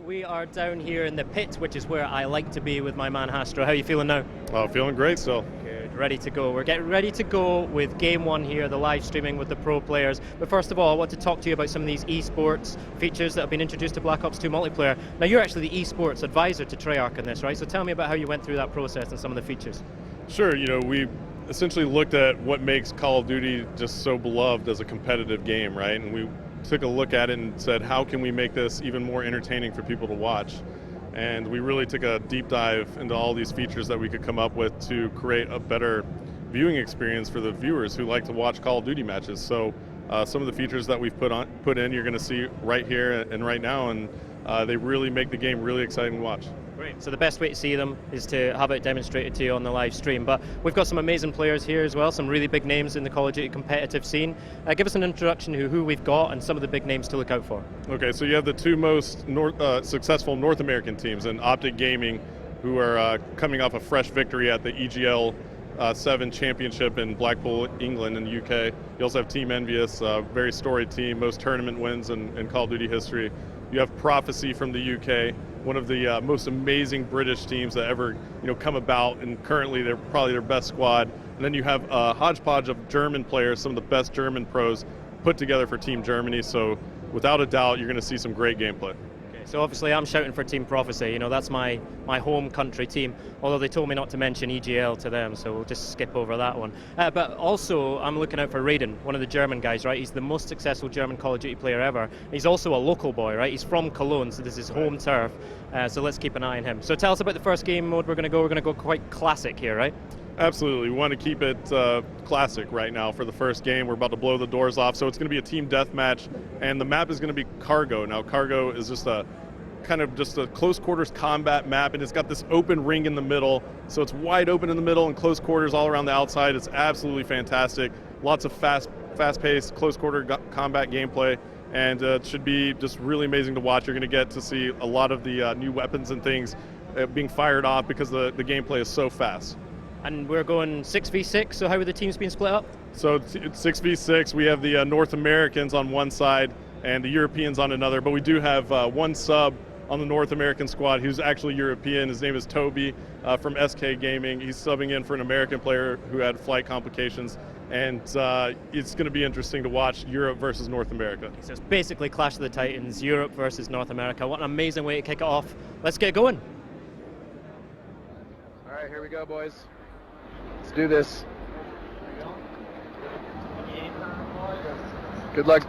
We are down here in the pit, which is where I like to be with my man Hastro. How are you feeling now? Oh, feeling great still. Good, ready to go. We're getting ready to go with Game 1 here, the live streaming with the pro players. But first of all, I want to talk to you about some of these esports features that have been introduced to Black Ops 2 multiplayer. Now, you're actually the esports advisor to Treyarch in this, right? So tell me about how you went through that process and some of the features. Sure, we essentially looked at what makes Call of Duty just so beloved as a competitive game, right? And we took a look at it and said, how can we make this even more entertaining for people to watch? And we really took a deep dive into all these features that we could come up with to create a better viewing experience for the viewers who like to watch Call of Duty matches. So some of the features that we've put in, you're going to see right here and right now, and they really make the game really exciting to watch. Great. So the best way to see them is to have it demonstrated to you on the live stream. But we've got some amazing players here as well, some really big names in the Call of Duty competitive scene. Give us an introduction to who we've got and some of the big names to look out for. Okay, so you have the two most successful North American teams in Optic Gaming, who are coming off a fresh victory at the EGL 7 championship in Blackpool, England in the UK. You also have Team Envious, a very storied team, most tournament wins in Call of Duty history. You have Prophecy from the UK, one of the most amazing British teams that ever come about, and currently they're probably their best squad. And then you have a hodgepodge of German players, some of the best German pros put together for Team Germany. So without a doubt, you're going to see some great gameplay. So obviously I'm shouting for Team Prophecy, that's my home country team, although they told me not to mention EGL to them, so we'll just skip over that one. But also I'm looking out for Raiden, one of the German guys, right? He's the most successful German Call of Duty player ever. He's also a local boy, right? He's from Cologne, so this is home turf, so let's keep an eye on him. So tell us about the first game mode we're going to go quite classic here, right? Absolutely, we want to keep it classic right now for the first game. We're about to blow the doors off, so it's going to be a team deathmatch, and the map is going to be Cargo. Now Cargo is just a close quarters combat map, and it's got this open ring in the middle, so it's wide open in the middle and close quarters all around the outside. It's absolutely fantastic. Lots of fast-paced, close quarter combat gameplay, and it should be just really amazing to watch. You're going to get to see a lot of the new weapons and things being fired off because the gameplay is so fast. And we're going 6v6, so how are the teams being split up? So it's 6v6, we have the North Americans on one side and the Europeans on another, but we do have one sub on the North American squad who's actually European. His name is Toby from SK Gaming. He's subbing in for an American player who had flight complications, and it's going to be interesting to watch Europe versus North America. So it's basically Clash of the Titans, Europe versus North America. What an amazing way to kick it off. Let's get going. All right, here we go, boys. Let's do this. Good luck.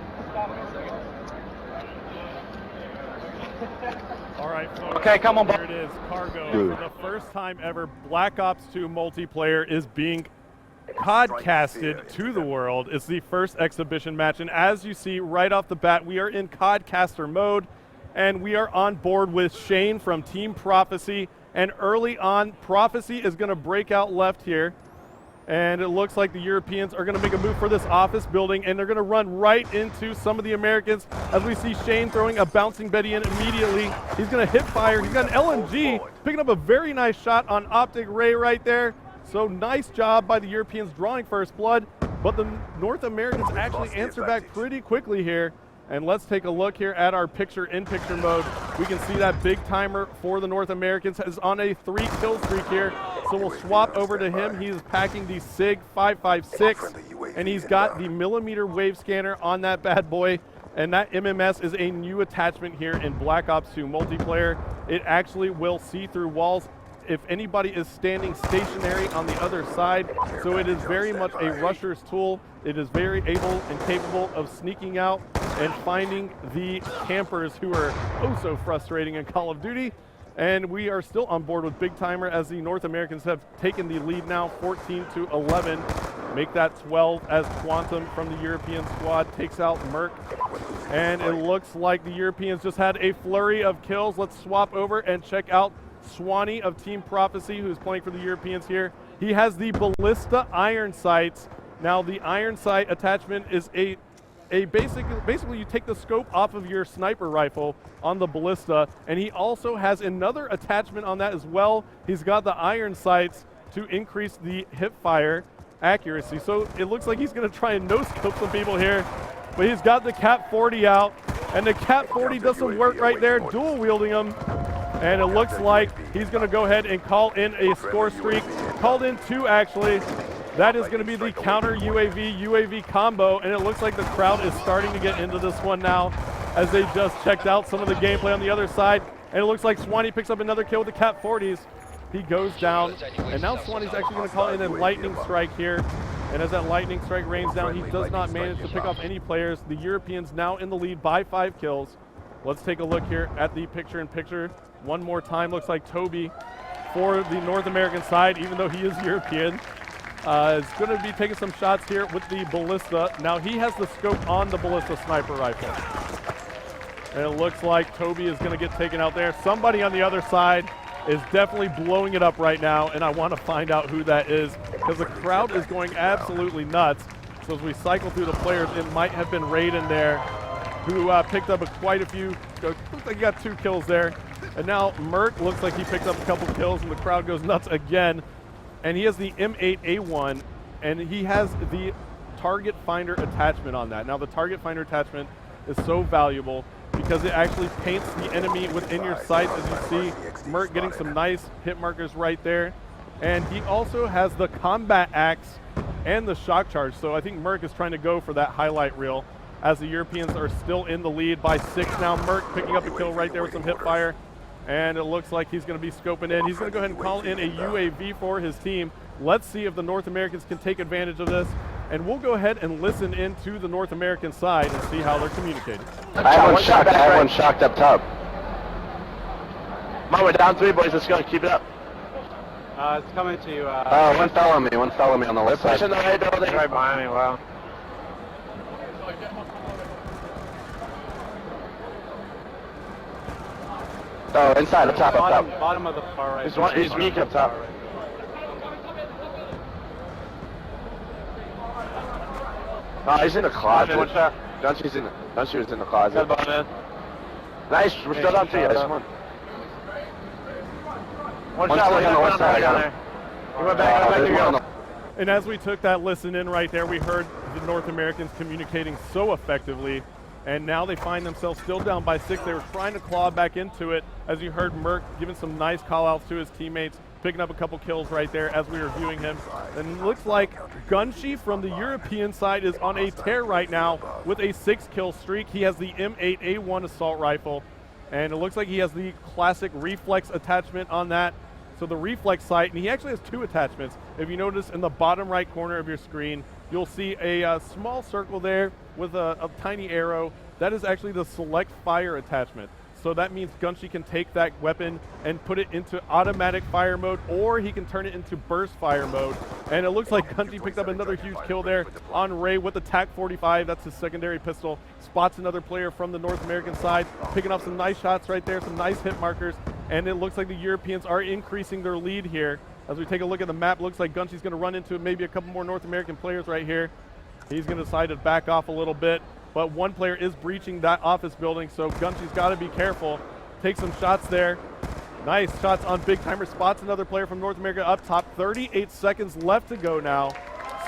All right, folks. Okay, come on. Here it is, Cargo. For the first time ever, Black Ops 2 multiplayer is being podcasted to the world. It's the first exhibition match, and as you see right off the bat, we are in Codcaster mode, and we are on board with Shane from Team Prophecy. And early on, Prophecy is going to break out left here. And it looks like the Europeans are going to make a move for this office building, and they're going to run right into some of the Americans as we see Shane throwing a bouncing Betty in immediately. He's going to hit fire. He's got an LMG, picking up a very nice shot on Optic Ray right there. So nice job by the Europeans drawing first blood, but the North Americans actually answer back pretty quickly here. And let's take a look here at our picture-in-picture mode. We can see that big timer for the North Americans is on a 3-kill streak here. So we'll swap over to him. He's packing the SIG 556, and he's got the millimeter wave scanner on that bad boy. And that MMS is a new attachment here in Black Ops 2 multiplayer. It actually will see through walls if anybody is standing stationary on the other side. So it is very much a rusher's tool. It is very able and capable of sneaking out and finding the campers who are oh so frustrating in Call of Duty. And we are still on board with Big Timer as the North Americans have taken the lead now, 14-11. Make that 12 as Quantum from the European squad takes out Merc. And it looks like the Europeans just had a flurry of kills. Let's swap over and check out Swanee of Team Prophecy, who's playing for the Europeans here. He has the Ballista iron sights. Now the iron sight attachment is basically you take the scope off of your sniper rifle on the Ballista, and he also has another attachment on that as well. He's got the iron sights to increase the hip fire accuracy. So it looks like he's going to try and no-scope some people here, but he's got the Cap 40 out. And the Cat 40 does some work right there, dual wielding him. And it looks like he's going to go ahead and call in a score streak. Called in 2, actually. That is going to be the counter UAV combo. And it looks like the crowd is starting to get into this one now as they just checked out some of the gameplay on the other side. And it looks like Swanee picks up another kill with the Cat 40s. He goes down. And now Swanee's actually going to call in a lightning strike here. And as that lightning strike rains down, he does not manage to pick off any players. The Europeans now in the lead by 5 kills. Let's take a look here at the picture-in-picture. One more time, looks like Toby for the North American side, even though he is European, is going to be taking some shots here with the ballista. Now he has the scope on the ballista sniper rifle. And it looks like Toby is going to get taken out there. Somebody on the other side is definitely blowing it up right now, and I want to find out who that is because the crowd is going absolutely nuts. So as we cycle through the players, it might have been Raiden there who picked up quite a few. Looks like he got 2 kills there. And now Merc looks like he picked up a couple kills, and the crowd goes nuts again. And he has the M8A1, and he has the target finder attachment on that. Now the target finder attachment is so valuable because it actually paints the enemy within your sights, as you see Merc getting some nice hit markers right there. And he also has the combat axe and the shock charge. So I think Merc is trying to go for that highlight reel as the Europeans are still in the lead by 6 now. Merc picking up a kill right there with some hip fire. And it looks like he's going to be scoping in. He's going to go ahead and call in a UAV for his team. Let's see if the North Americans can take advantage of this. And we'll go ahead and listen into the North American side and see how they're communicating. I have one shocked up top. Come on, we're down 3, boys. Let's go. Keep it up. It's coming to you. One follow me on the left side. Pushing the right building. Right behind me, wow. Oh, inside, up top. Bottom of the far right. He's weak up top. Oh, he's in the closet. Dunshie's in the closet. Nice, we're still down 3, guys. Come on. One shot on the west side. He went back. And as we took that listen in right there, we heard the North Americans communicating so effectively. And now they find themselves still down by 6. They were trying to claw back into it. As you heard Merc giving some nice call-outs to his teammates, picking up a couple kills right there as we were viewing him. And it looks like Gunshi from the European side is on a tear right now with a 6-kill streak. He has the M8A1 assault rifle. And it looks like he has the classic reflex attachment on that. So the reflex sight, and he actually has 2 attachments. If you notice in the bottom right corner of your screen, you'll see a small circle there with a tiny arrow. That is actually the select fire attachment. So that means Gunshi can take that weapon and put it into automatic fire mode, or he can turn it into burst fire mode. And it looks like Gunshi picked up another huge kill there on Ray with the TAC 45. That's his secondary pistol. Spots another player from the North American side, picking up some nice shots right there, some nice hit markers. And it looks like the Europeans are increasing their lead here. As we take a look at the map, looks like Gunshi's going to run into maybe a couple more North American players right here. He's going to decide to back off a little bit. But one player is breaching that office building, so Gunshi's got to be careful. Take some shots there. Nice shots on Big Timer. Spots another player from North America up top. 38 seconds left to go now.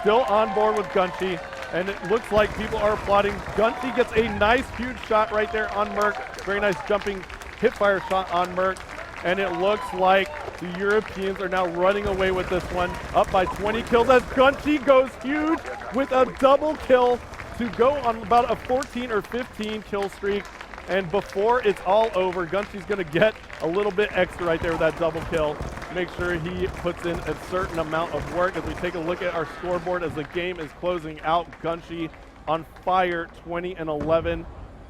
Still on board with Gunshi, and it looks like people are applauding. Gunshi gets a nice, huge shot right there on Merc. Very nice jumping hip-fire shot on Merc. And it looks like the Europeans are now running away with this one. Up by 20 kills as Gunshi goes huge with a double kill to go on about a 14 or 15 kill streak. And before it's all over, Gunshi's going to get a little bit extra right there with that double kill. Make sure he puts in a certain amount of work. As we take a look at our scoreboard as the game is closing out, Gunshi on fire, 20 and 11.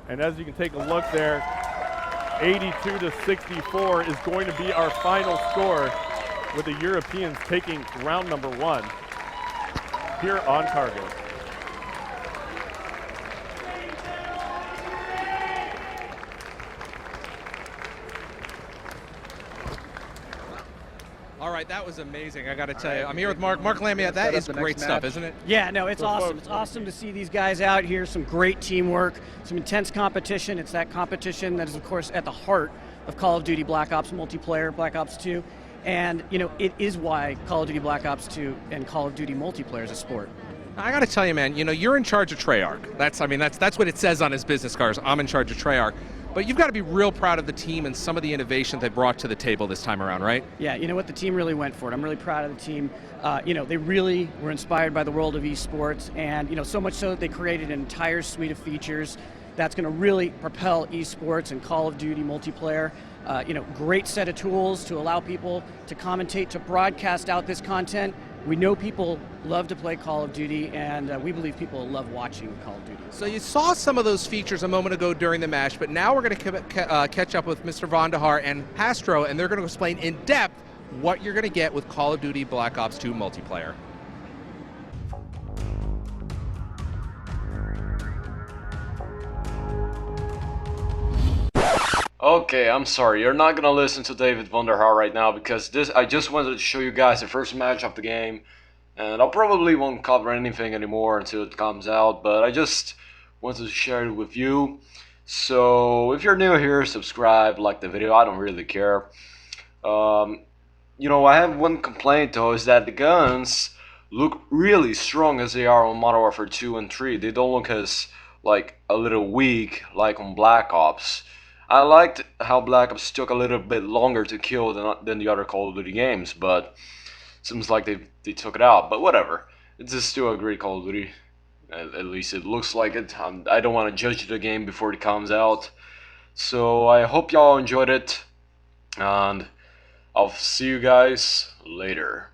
And as you can take a look there, 82 to 64 is going to be our final score, with the Europeans taking round number 1 here on Cargo. All right, that was amazing. I got to tell you, I'm here with Mark Lamia. That is great stuff, isn't it? Yeah, no, it's awesome. It's awesome to see these guys out here. Some great teamwork, some intense competition. It's that competition that is, of course, at the heart of Call of Duty Black Ops multiplayer, Black Ops 2. And, you know, it is why Call of Duty Black Ops 2 and Call of Duty multiplayer is a sport. I got to tell you, man, you're in charge of Treyarch. That's what it says on his business cards. I'm in charge of Treyarch. But you've got to be real proud of the team and some of the innovation they brought to the table this time around, right? Yeah, you know what? The team really went for it. I'm really proud of the team. They really were inspired by the world of esports, and so much so that they created an entire suite of features that's going to really propel esports and Call of Duty multiplayer. Great set of tools to allow people to commentate, to broadcast out this content. We know people love to play Call of Duty, and we believe people love watching Call of Duty. So you saw some of those features a moment ago during the match, but now we're going to catch up with Mr. Vandahar and Hastro, and they're going to explain in depth what you're going to get with Call of Duty Black Ops 2 multiplayer. Okay, I'm sorry, you're not gonna listen to David Vonderhaar right now because I just wanted to show you guys the first match of the game, and I probably won't cover anything anymore until it comes out, but I just wanted to share it with you. So if you're new here, subscribe, like the video, I don't really care. I have one complaint though, is that the guns look really strong as they are on Modern Warfare 2 and 3. They don't look as like a little weak like on Black Ops. I liked how Black Ops took a little bit longer to kill than the other Call of Duty games, but seems like they took it out. But whatever, it's still a great Call of Duty. At least it looks like it. I don't want to judge the game before it comes out. So I hope y'all enjoyed it, and I'll see you guys later.